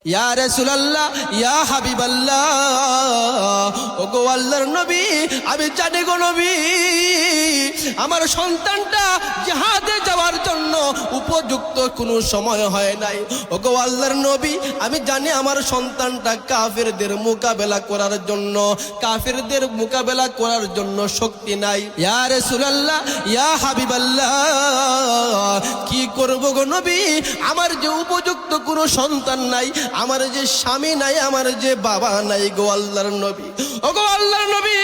ইয়া রাসূলুল্লাহ, ইয়া হাবিবাল্লাহ, ওগো আল্লাহর নবী, আমি জানি গো নবী, আমার সন্তানটা জিহাদে যাওয়ার জন্য উপযুক্ত কোনো সময় হয় নাই। ওগো আল্লাহর নবী, আমি জানি আমার সন্তানটা কাফেরদের মোকাবেলা করার জন্য, কাফেরদের মোকাবেলা করার জন্য শক্তি নাই। ইয়া রাসূলুল্লাহ, ইয়া হাবিবাল্লাহ, কি করব গো নবী, আমার যে উপযুক্ত কোনো সন্তান নাই, আমার যে স্বামী নাই, আমার যে বাবা নাই গো আল্লাহর নবী। ও গো আল্লাহর নবী,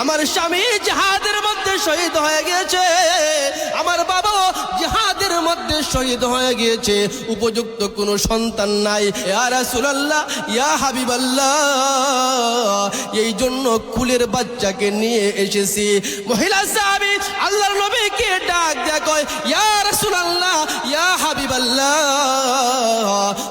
আমার স্বামী জিহাদের মধ্যে শহীদ হয়ে গেছে, আমার বাবা জিহাদের মধ্যে শহীদ হয়ে গিয়েছে, উপযুক্ত কোনো সন্তান নাই। ইয়া রাসূলুল্লাহ, ইয়া হাবিবাল্লাহ, এই জন্য কুলের বাচ্চাকে নিয়ে এসেছি। মহিলা সাহাবী আল্লাহর নবীকে ডাক দেয়া কয়, ইয়া রাসূলুল্লাহ, ইয়া হাবিবাল্লাহ,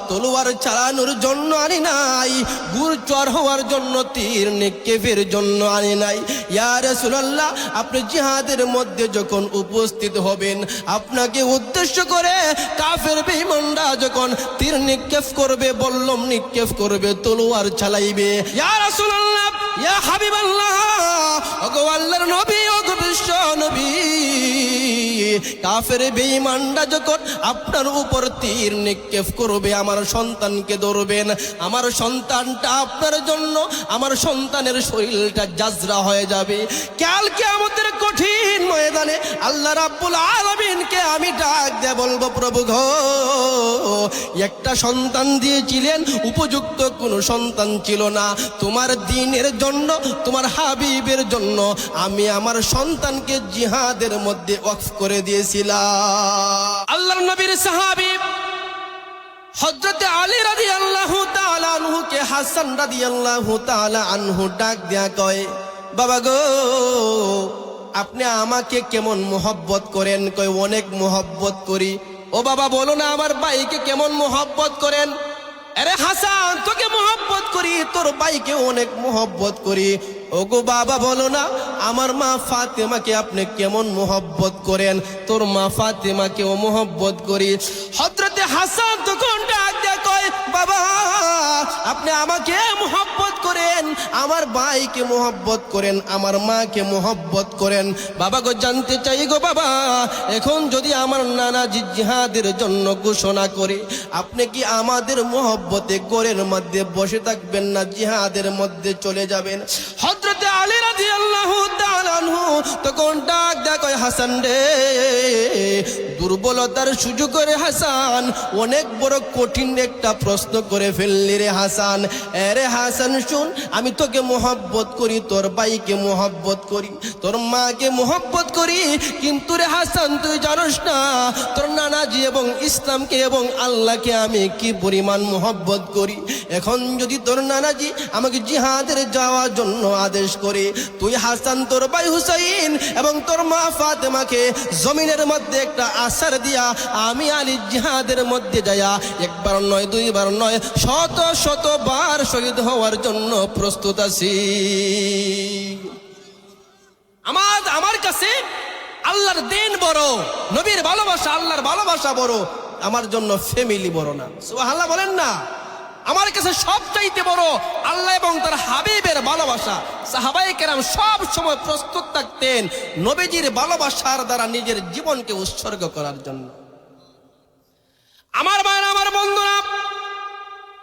তলোয়ার চালানোর জন্য আনি নাই, গুরচর হওয়ার জন্য, তীর নিক্ষেপের জন্য আনি নাই। ইয়া রাসূলুল্লাহ, আপনি জিহাদের মধ্যে যখন উপস্থিত হবেন, আপনাকে উদ্দেশ্য করে কাফের বেঈমানরা যখন তীর নিক্ষেপ করবে, বল্লম নিক্ষেপ করবে, তলোয়ার চালাইবে। ইয়া রাসূলুল্লাহ, ইয়া হাবিবাল্লাহ, ওগো আল্লাহর নবী, ওগো বিশ্ব নবী, কাফের বেঈমানরা যখন আপনার উপর তীর নিক্ষেপ করবে, আমার সন্তানকে ধরবেন, আমার সন্তানটা আপনার জন্য, আমার সন্তানের শরীরটা জাজরা হয়ে যাবে। কাল কিয়ামতের কঠিন ময়দানে আল্লাহ রাব্বুল আলামিনকে আমি ডাক দিয়ে বলবো, প্রভু গো, একটা সন্তান দিয়েছিলেন, উপযুক্ত কোনো সন্তান ছিল না, তোমার দ্বীনের জন্য, তোমার হাবিবের জন্য আমি আমার সন্তানকে জিহাদের মধ্যে ওয়াকফ করে দিয়েছিলাম। আল্লাহর নবীর সাহাবী হযরত আলী রাদিয়াল্লাহু তাআলা আনহুকে হাসান রাদিয়াল্লাহু তাআলা আনহু ডাক দেয়া কয়, বাবা গো, আপনি আমাকে কেমন মোহব্বত করেন? কয়, অনেক মোহব্বত করি। ও বাবা, বলো না আমার ভাইকে কেমন মোহব্বত করেন? আরে হাসান, তোকে মোহব্বত করি, তোর ভাইকে অনেক মোহব্বত করি। ওগো বাবা, বলো না আমার মা ফাতেমাকে আপনি কেমন মোহব্বত করেন? তোর মা ফাতেমাকেও মোহব্বত করি। হযরত হাসান তখন ডাক দেয়া কয়, বাবা, আপনি আমাকে মোহব্বত করেন, আমার ভাইকে মোহব্বত করেন, আমার মাকে মোহব্বত করেন। বাবা গো, জানতে চাই গো বাবা, এখন যদি আমার নানাজি জিহাদের জন্য ঘোষণা করে, আপনি কি আমাদের মোহব্বতে গোরের মধ্যে বসে থাকবেন না, জিহাদের মধ্যে চলে যাবেন? হযরত আলী রাদিয়াল্লাহু তাআলা আনহু তখন ডাক দেয়া কয়, হাসান রে, দুর্বলতার সুযোগ করে হাসান অনেক বড় কঠিন একটা প্রশ্ন করে ফেললি রে হাসান। আরে হাসান শুন, আমি তোকে মোহব্বত করি, তোর ভাইকে মোহব্বত করি, তোর মাকে মোহব্বত করি, কিন্তু রে হাসান তুই জানোস না তোর নানাজি এবং ইসলামকে এবং আল্লাহকে আমি কি পরিমাণ মোহব্বত করি। এখন যদি তোর নানাজি আমাকে জিহাদের যাওয়ার জন্য আদেশ করে, তুই হাসান তোর ভাই হুসাইন এবং তোর মা ফাতেমাকে জমিনের মধ্যে একটা আসার দিয়া আমি আলী জিহাদের মধ্যে যায়া একবার নয়, দুইবার নয়, শত শতবার শহীদ হওয়ার জন্য প্রস্তুত আছি। আমার কাছে আল্লাহর দিন বড়, নবীর ভালোবাসা, আল্লাহর ভালোবাসা বড়, আমার জন্য ফ্যামিলি বড় না। সুবহানাল্লাহ বলেন না? আমার কাছে সবচাইতে বড় আল্লাহ এবং তার হাবিবের ভালোবাসা। সাহাবায়ে কেরাম সব সময় প্রস্তুত থাকতেন নবীজির ভালোবাসার দ্বারা নিজের জীবনকে উৎসর্গ করার জন্য। আমার ভাইরা, আমার বন্ধুরা,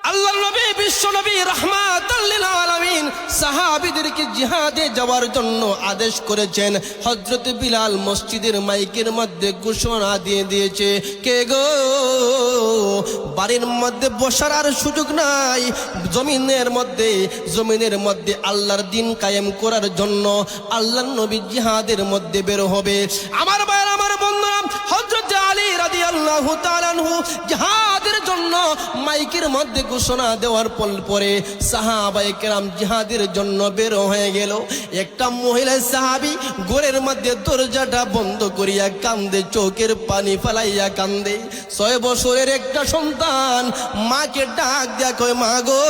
আল্লাহর নবী, বিশ্ব নবী রাহমাতাল লিল আলামিন সাহাবীদেরকে জিহাদে যাওয়ার জন্য আদেশ করেছেন। হযরত বিলাল মসজিদের মাইকের মধ্যে ঘোষণা দিয়ে দিয়েছে, কে গো, বাড়ির মধ্যে বসার আর সুযোগ নাই, জমিনের মধ্যে আল্লাহর দ্বীন কায়েম করার জন্য আল্লাহর নবী জিহাদের মধ্যে বের হবে। আমার ভাইরা, আমার বন্ধুরা, হযরত আলী রাদিয়াল্লাহু তাআলা আনহু জিহাদের জন্য মাইকের মধ্যে ঘোষণা দেওয়ার পরে সাহাবায়ে কেরাম জিহাদের জন্য বের হয়ে গেল। একটা মহিলা সাহাবী ঘরের মধ্যে দরজাটা বন্ধ করিয়া কান্দে, চোখের পানি ফেলাইয়া কান্দে। 6 বছরের একটা সন্তান মাকে ডাক দেয়া কয়, মা গো,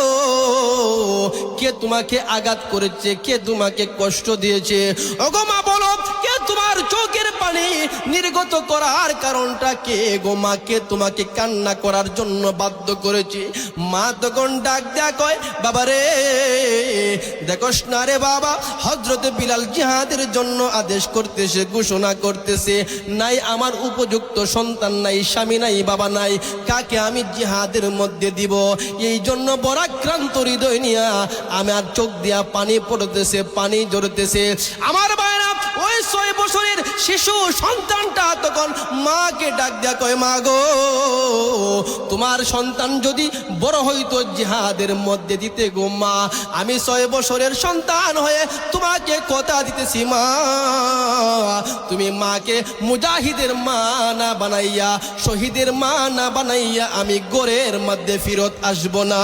কে তোমাকে আঘাত করেছে? কে তোমাকে কষ্ট দিয়েছে? ওগো মা, বলো, কে তোমার চোখের পানি পানি নির্গত করার কারণটা কে গো মা? কে তোমাকে কান্না করার জন্য বাধ্য করেছে? মা তখন ডাক দেয়া কয়, বাবা রে দেখোস না রে বাবা, হযরত বিলাল জিহাদের জন্য আদেশ করতেছে, ঘোষণা করতেছে, নাই আমার উপযুক্ত সন্তান নাই, স্বামী নাই, বাবা নাই, কাকে আমি জিহাদের মধ্যে দিব? এই জন্য বরাক্রান্ত হৃদয় নিয়া আমার চোখ দিয়া পানি পড়তেছে, পানি ঝরতেছে। আমার ভাইরা, ওই 6 বছরের শিশু সন্তানটা তখন মাকে ডাক দেয়া কয়, মা গো তোমার সন্তান যদি বড় হইতো জিহাদের মধ্যে দিতে গো মা, আমি 6 বছরের সন্তান হয়ে তোমাকে কথা দিতেছি মা, তুমি মাকে মুজাহিদের মা না বানাইয়া, শহীদের মা না বানাইয়া আমি গোরের মধ্যে ফিরত আসবো না।